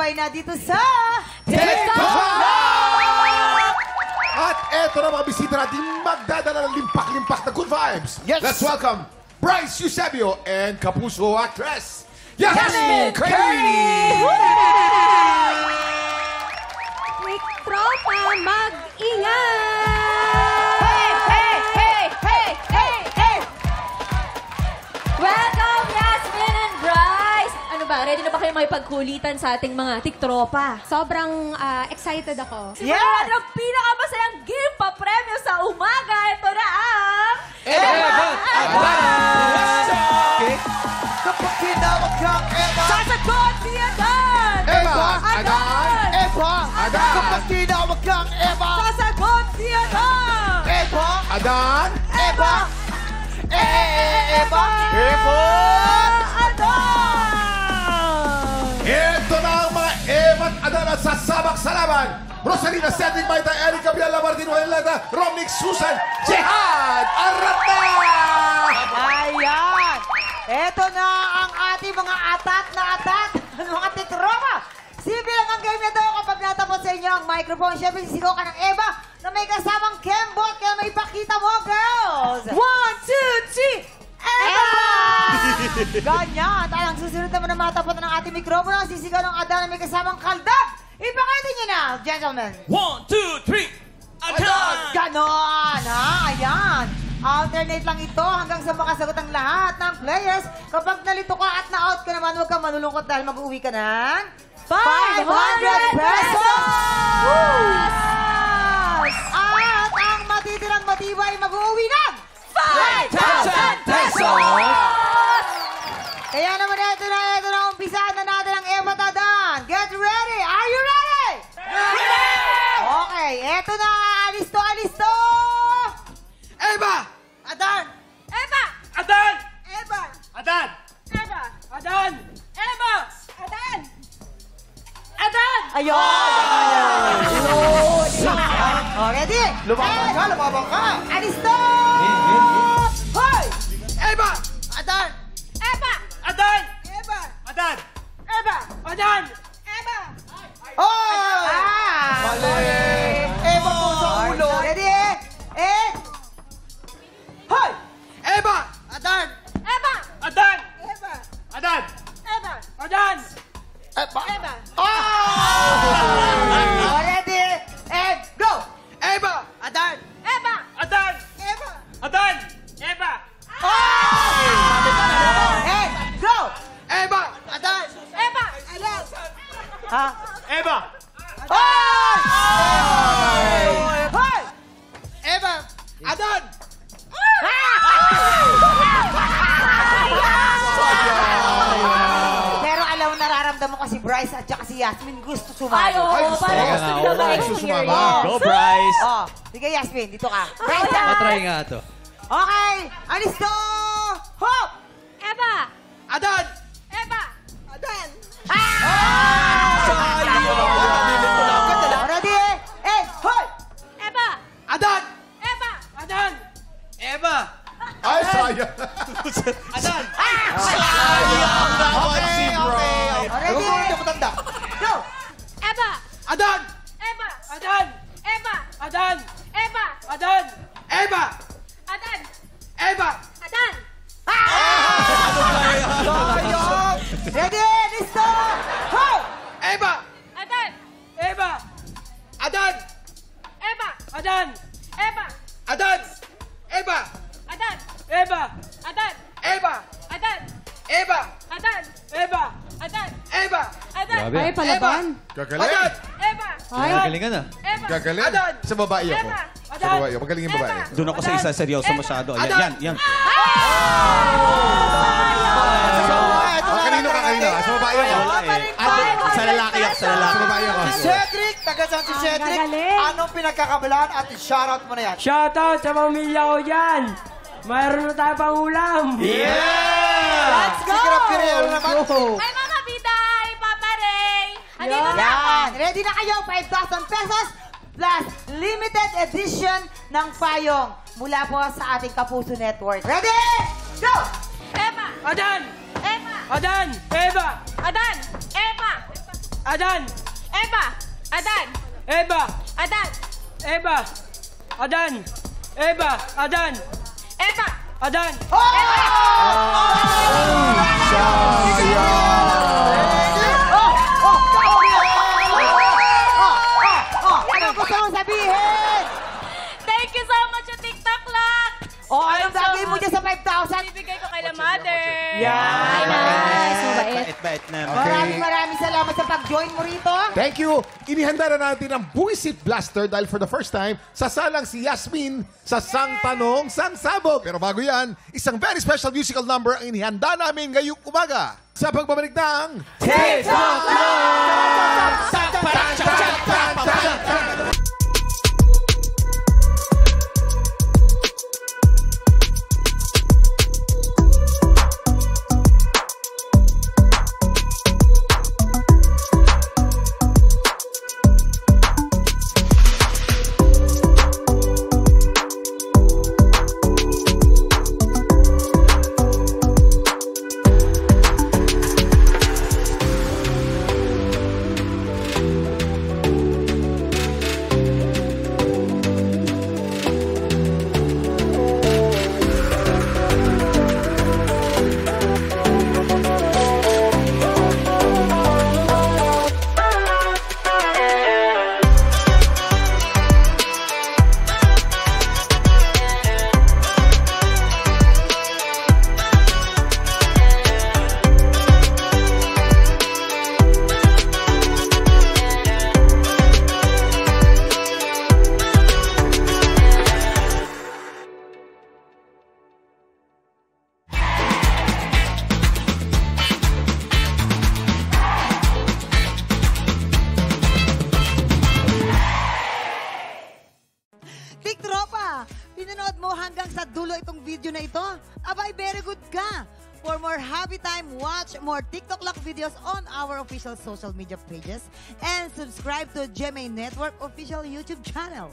matibay na dito sa TikTok! At eto na mga bisita natin magdadala ng limpak-limpak na good vibes. Yes. Let's welcome Bryce Eusebio and Kapuso actress Yasmin Curry! Quick tropa, mag-ingat! Hey, hey, hey, hey, hey, hey! Welcome, Yasmin and Bryce! Ano ba, ready na ba kayo makipagkulitan sa ating mga tiktropa? Sobrang excited ako. Yes! Siguro ang pinakamasayang game pa premyo sa umaga. Ito na ang... Kapag tinawag kang Eva, Sasagot si Adan! Eva! Adan! Eva! Adan! Kapag tinawag kang Eva, Sasagot si Adan! Eva! Adan! Eva! Eva! Eva! Ito na ang mga Eva at Adan at sasabak sa laban. Rosalina Cedric Maita, Erica Biala, Martin Juanileta, Romnick Susan, Jihad Arata! Ayan! Ito na ang ating mga atat na atat ng mga tiktropa. Simple lang ang game na ito kapag natapos sa inyo ang microphone. Siyempre, sisigaw ka ng Eva na may kasamang Kembot. Kaya may pakita mo, girls! 1, 2, 3! Eva! Ganyan. At ang susunod naman na matapos ng ating mikropono, ang sisigaw ng Adan na may kasamang Kaldag. Ipakita niyo na, gentlemen. 1, 2, 3! Adan! Ganon, ha? Ayan. Alternate lang ito hanggang sa makasagot ang lahat ng players. Kapag nalito ka at na-out ka naman, huwag kang manulungkot dahil mag-uwi ka ng 500 pesos! At ang matitirang matibay mag-uwi ng 5,000 pesos! Kaya naman ito na umpisahan na natin ang Eva at Adan. Get ready! Are you ready? Okay, eto na. Alisto! Eva! Adan! Eva! Adan! Eva! Adan! Eva! Adan! Eva! Adan! Adan! Ayun! Oh, ready? Lumabang ka! Alisto! Hoy! Eva! Adan! Eva! Adan! Eva! Adan! Eva! Adan! Eva! Oh! Mali! Eva po sa ulo! Ready? Hoy! Eva! Adan! Eva! Adan! Eva! Adan! Eva! Adan! Eva! Eva! Oh, ready? And go! Eva! Adan! Eva! Adan! Eva! Adan! Eva! And go! Eva! Adan! Eva! Ha? Eva! Hoy! Eva! Adan! Pero alam mo, nararamdaman ko si Bryce at saka si Yasmin gusto Ay, sumali. oo. Parang gusto nila ma-experience. Go, Bryce! Oh, sige Yasmin, dito ka. Bryce, Ayan. Matry nga to. okay, alis to! Hop! Eva! Adan! Eva! Adan! Sayang! Ready? And hoy! Eva! Adan! Eva! Adan! Eva! Ay, sayang! Adan! Sayang! Okay, okay. Ready? Hindi ako tanda. Go! Eva! Adan! Eva! Adan! Eva! Adan! Eva! Adan! Eva! Adan! Eva! Adan! Sayang! Ready? Listo! Ho! Eva! Adan! Eva! Adan! Eva! Adan! Eva! Adan! Eva! Adan! Eva! Adan! Eva! Adan! Eva! Adan! Eva! Adan! Eva! Adan! Grabe. Ay, palaban. Gagaling. Adan! Eva! Ay, Galingan na. Eva! Gagaling. Adan. Sa babae ako. Eva. Sa babae ako. Magaling yung babae. Eva. Doon ako sa isa seryoso masyado. Ayan, Adan. yan. Kanino ka kanino? Sa babae ako. Sa lalaki ako, sa lalaki. Sa babae ako. Si Cedric! Taga San si Cedric! gagaling. Anong pinagkakabalaan at shoutout mo na yan? Shoutout sa pamilya ko dyan! Mayroon na tayo pang ulam! Let's go! Si Grapirel naman. Ay, mga biday! Papa Ray! Andito na ako! Yan! Ready na kayo? 5,000 pesos plus limited edition ng payong mula po sa ating Kapuso Network. Ready? Go! Eva! Adan! Eva! Adan! Eva! Adan! Eva! Adan! Eva! Adan! Eva! Adan! Eva! Adan! Eva! Adan! Eva! Adan! Ano gusto mong sabihin? Thank you so much sa TikTok Lock! Anong gagawin mo dyan sa 5,000? Bibigay ko kay la mother. Yan! Nice! Mabait. Bait naman. Maraming salamat sa pag-join mo rito. Thank you. Inihanda na natin ang Buwisit Blaster dahil for the first time, sasalang si Yasmin sa Sang Tanong, Sang Sabog. Pero bago yan, isang very special musical number ang inihanda namin ngayong umaga. Sa pagbabalik ng TikTok Big Tropa, pinanood mo hanggang sa dulo itong video na ito? Abay, very good ka! For more happy time, watch more TikTok Lock videos on our official social media pages and subscribe to GMA Network official YouTube channel.